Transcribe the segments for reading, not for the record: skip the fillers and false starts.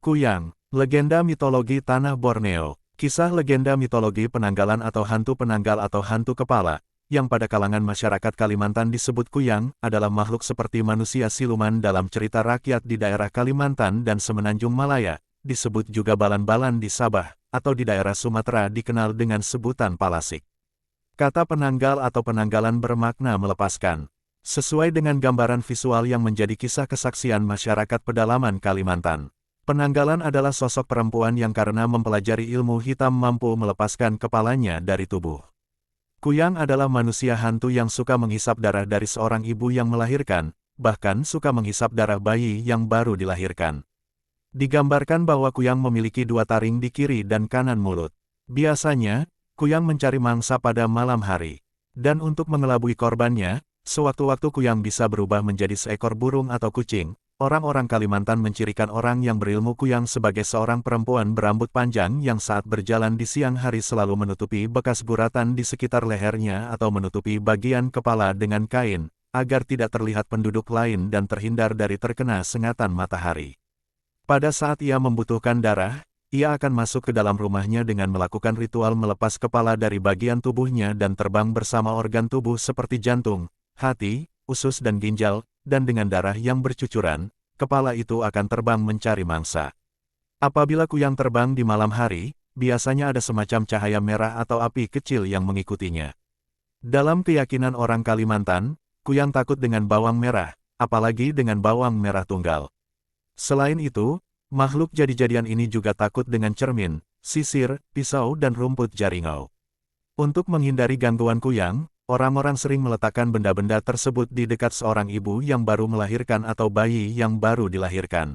Kuyang, legenda mitologi tanah Borneo. Kisah legenda mitologi penanggalan atau hantu penanggal atau hantu kepala, yang pada kalangan masyarakat Kalimantan disebut Kuyang, adalah makhluk seperti manusia siluman dalam cerita rakyat di daerah Kalimantan dan Semenanjung Malaya, disebut juga balan-balan di Sabah, atau di daerah Sumatera dikenal dengan sebutan palasik. Kata penanggal atau penanggalan bermakna melepaskan. Sesuai dengan gambaran visual yang menjadi kisah kesaksian masyarakat pedalaman Kalimantan. Penanggalan adalah sosok perempuan yang karena mempelajari ilmu hitam mampu melepaskan kepalanya dari tubuh. Kuyang adalah manusia hantu yang suka menghisap darah dari seorang ibu yang melahirkan, bahkan suka menghisap darah bayi yang baru dilahirkan. Digambarkan bahwa Kuyang memiliki dua taring di kiri dan kanan mulut. Biasanya, Kuyang mencari mangsa pada malam hari. Dan untuk mengelabui korbannya, sewaktu-waktu Kuyang bisa berubah menjadi seekor burung atau kucing. Orang-orang Kalimantan mencirikan orang yang berilmu Kuyang sebagai seorang perempuan berambut panjang yang saat berjalan di siang hari selalu menutupi bekas guratan di sekitar lehernya atau menutupi bagian kepala dengan kain, agar tidak terlihat penduduk lain dan terhindar dari terkena sengatan matahari. Pada saat ia membutuhkan darah, ia akan masuk ke dalam rumahnya dengan melakukan ritual melepas kepala dari bagian tubuhnya dan terbang bersama organ tubuh seperti jantung, hati, usus dan ginjal, dan dengan darah yang bercucuran, kepala itu akan terbang mencari mangsa. Apabila Kuyang terbang di malam hari, biasanya ada semacam cahaya merah atau api kecil yang mengikutinya. Dalam keyakinan orang Kalimantan, Kuyang takut dengan bawang merah, apalagi dengan bawang merah tunggal. Selain itu, makhluk jadi-jadian ini juga takut dengan cermin, sisir, pisau dan rumput jaringau. Untuk menghindari gangguan Kuyang, orang-orang sering meletakkan benda-benda tersebut di dekat seorang ibu yang baru melahirkan atau bayi yang baru dilahirkan.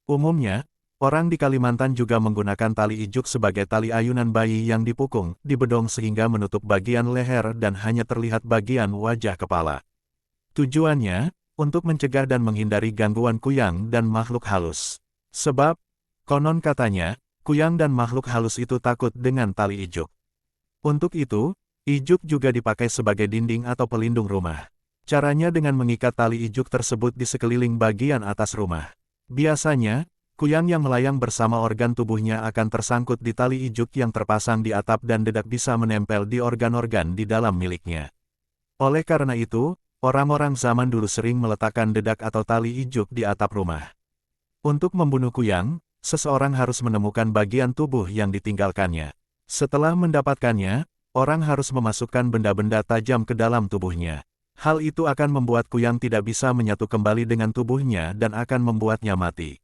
Umumnya, orang di Kalimantan juga menggunakan tali ijuk sebagai tali ayunan bayi yang dipukung, dibedong sehingga menutup bagian leher dan hanya terlihat bagian wajah kepala. Tujuannya, untuk mencegah dan menghindari gangguan Kuyang dan makhluk halus. Sebab, konon katanya, Kuyang dan makhluk halus itu takut dengan tali ijuk. Untuk itu, ijuk juga dipakai sebagai dinding atau pelindung rumah. Caranya dengan mengikat tali ijuk tersebut di sekeliling bagian atas rumah. Biasanya, Kuyang yang melayang bersama organ tubuhnya akan tersangkut di tali ijuk yang terpasang di atap dan dedak bisa menempel di organ-organ di dalam miliknya. Oleh karena itu, orang-orang zaman dulu sering meletakkan dedak atau tali ijuk di atap rumah. Untuk membunuh Kuyang, seseorang harus menemukan bagian tubuh yang ditinggalkannya. Setelah mendapatkannya, orang harus memasukkan benda-benda tajam ke dalam tubuhnya. Hal itu akan membuat Kuyang tidak bisa menyatu kembali dengan tubuhnya dan akan membuatnya mati.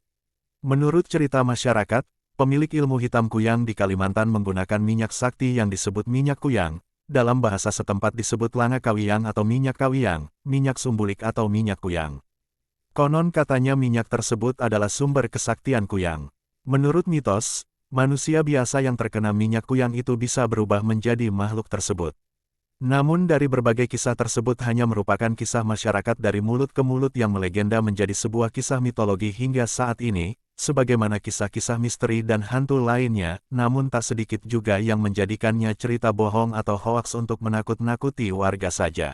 Menurut cerita masyarakat, pemilik ilmu hitam Kuyang di Kalimantan menggunakan minyak sakti yang disebut minyak Kuyang, dalam bahasa setempat disebut langa kawiyang atau minyak kawiyang, minyak sumbulik atau minyak Kuyang. Konon katanya minyak tersebut adalah sumber kesaktian Kuyang. Menurut mitos, manusia biasa yang terkena minyak Kuyang itu bisa berubah menjadi makhluk tersebut. Namun dari berbagai kisah tersebut hanya merupakan kisah masyarakat dari mulut ke mulut yang melegenda menjadi sebuah kisah mitologi hingga saat ini, sebagaimana kisah-kisah misteri dan hantu lainnya, namun tak sedikit juga yang menjadikannya cerita bohong atau hoaks untuk menakut-nakuti warga saja.